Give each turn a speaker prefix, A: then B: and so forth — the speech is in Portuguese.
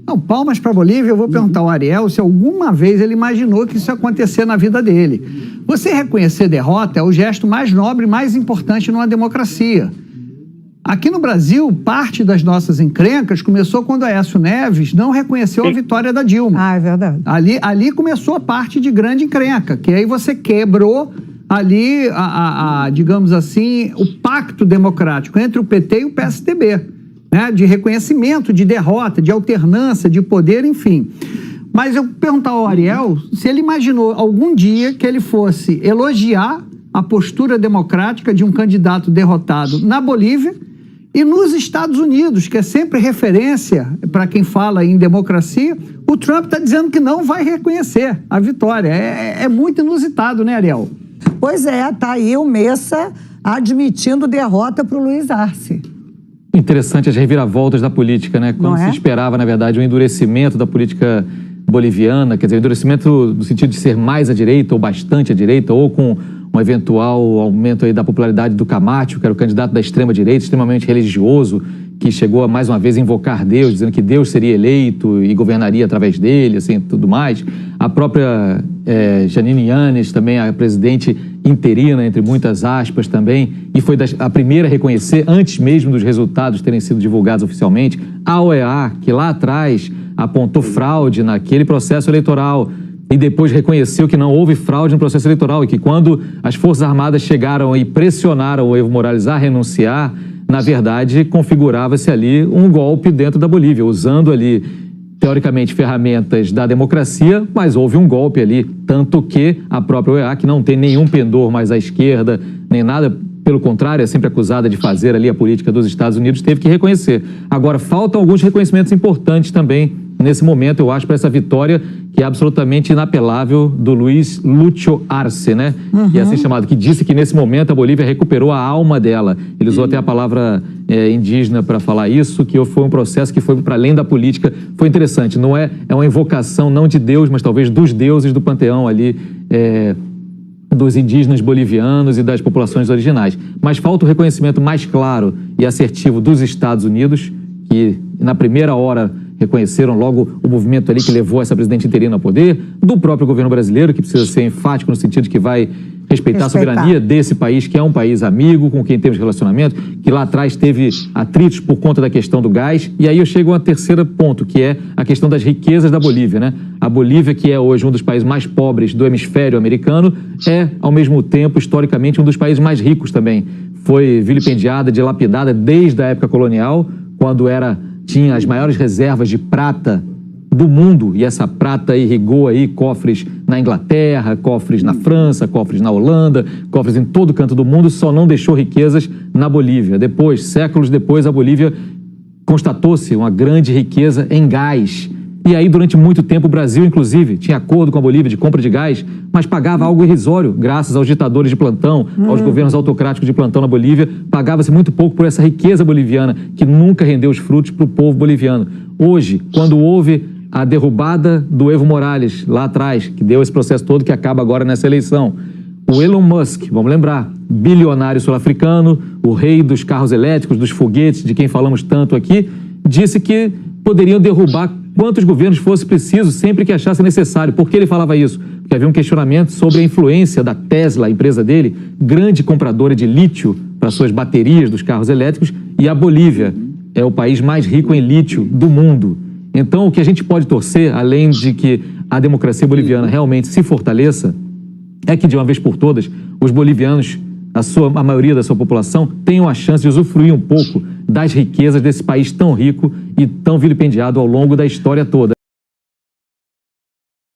A: Não, palmas para a Bolívia. Eu vou perguntar ao Ariel se alguma vez ele imaginou que isso ia acontecer na vida dele. Você reconhecer derrota é o gesto mais nobre e mais importante numa democracia. Aqui no Brasil, parte das nossas encrencas começou quando Aécio Neves não reconheceu a vitória da Dilma.
B: Ah, é verdade.
A: Ali começou a parte de grande encrenca, que aí você quebrou ali, digamos assim, o pacto democrático entre o PT e o PSDB, né? De reconhecimento, de derrota, de alternância, de poder, enfim. Mas eu perguntar ao Ariel se ele imaginou algum dia que ele fosse elogiar a postura democrática de um candidato derrotado na Bolívia e nos Estados Unidos, que é sempre referência para quem fala em democracia. O Trump está dizendo que não vai reconhecer a vitória. É muito inusitado, né, Ariel?
B: Pois é, tá aí o Messa admitindo derrota para o Luiz Arce.
C: Interessante as reviravoltas da política, né? Quando se esperava, na verdade, um endurecimento da política boliviana, quer dizer, endurecimento no sentido de ser mais à direita ou bastante à direita, ou com um eventual aumento aí da popularidade do Camacho, que era o candidato da extrema-direita, extremamente religioso, que chegou a, mais uma vez, a invocar Deus, dizendo que Deus seria eleito e governaria através dele, assim, tudo mais. A própria Jeanine Áñez, também a presidente interina, entre muitas aspas também, e foi a primeira a reconhecer, antes mesmo dos resultados terem sido divulgados oficialmente, a OEA, que lá atrás apontou fraude naquele processo eleitoral, e depois reconheceu que não houve fraude no processo eleitoral e que quando as Forças Armadas chegaram e pressionaram o Evo Morales a renunciar, na verdade, configurava-se ali um golpe dentro da Bolívia, usando ali, teoricamente, ferramentas da democracia, mas houve um golpe ali, tanto que a própria OEA, que não tem nenhum pendor mais à esquerda, nem nada, pelo contrário, é sempre acusada de fazer ali a política dos Estados Unidos, teve que reconhecer. Agora, faltam alguns reconhecimentos importantes também nesse momento, eu acho, para essa vitória que é absolutamente inapelável do Luiz Lúcio Arce, né? Que é assim chamado, que disse que nesse momento a Bolívia recuperou a alma dela. Ele usou até a palavra indígena para falar isso, que foi um processo que foi para além da política. Foi interessante, não é uma invocação não de Deus, mas talvez dos deuses do panteão ali, dos indígenas bolivianos e das populações originais. Mas falta o reconhecimento mais claro e assertivo dos Estados Unidos, que na primeira hora reconheceram logo o movimento ali que levou essa presidente interina ao poder, do próprio governo brasileiro, que precisa ser enfático no sentido de que vai respeitar a soberania desse país, que é um país amigo, com quem temos relacionamento, que lá atrás teve atritos por conta da questão do gás. E aí eu chego a um terceiro ponto, que é a questão das riquezas da Bolívia, né? A Bolívia, que é hoje um dos países mais pobres do hemisfério americano, é, ao mesmo tempo, historicamente, um dos países mais ricos também. Foi vilipendiada, dilapidada desde a época colonial, quando tinha as maiores reservas de prata do mundo, e essa prata irrigou aí cofres na Inglaterra, cofres na França, cofres na Holanda, cofres em todo canto do mundo, só não deixou riquezas na Bolívia. Depois, séculos depois, a Bolívia constatou-se uma grande riqueza em gás. E aí, durante muito tempo, o Brasil, inclusive, tinha acordo com a Bolívia de compra de gás, mas pagava algo irrisório, graças aos ditadores de plantão, aos governos autocráticos de plantão na Bolívia. Pagava-se muito pouco por essa riqueza boliviana, que nunca rendeu os frutos para o povo boliviano. Hoje, quando houve a derrubada do Evo Morales, lá atrás, que deu esse processo todo que acaba agora nessa eleição, o Elon Musk, vamos lembrar, bilionário sul-africano, o rei dos carros elétricos, dos foguetes, de quem falamos tanto aqui, disse que poderiam derrubar quantos governos fosse preciso, sempre que achasse necessário. Por que ele falava isso? Porque havia um questionamento sobre a influência da Tesla, a empresa dele, grande compradora de lítio para suas baterias dos carros elétricos, e a Bolívia é o país mais rico em lítio do mundo. Então, o que a gente pode torcer, além de que a democracia boliviana realmente se fortaleça, é que, de uma vez por todas, os bolivianos, a maioria da sua população, tenham a chance de usufruir um pouco das riquezas desse país tão rico e tão vilipendiado ao longo da história toda.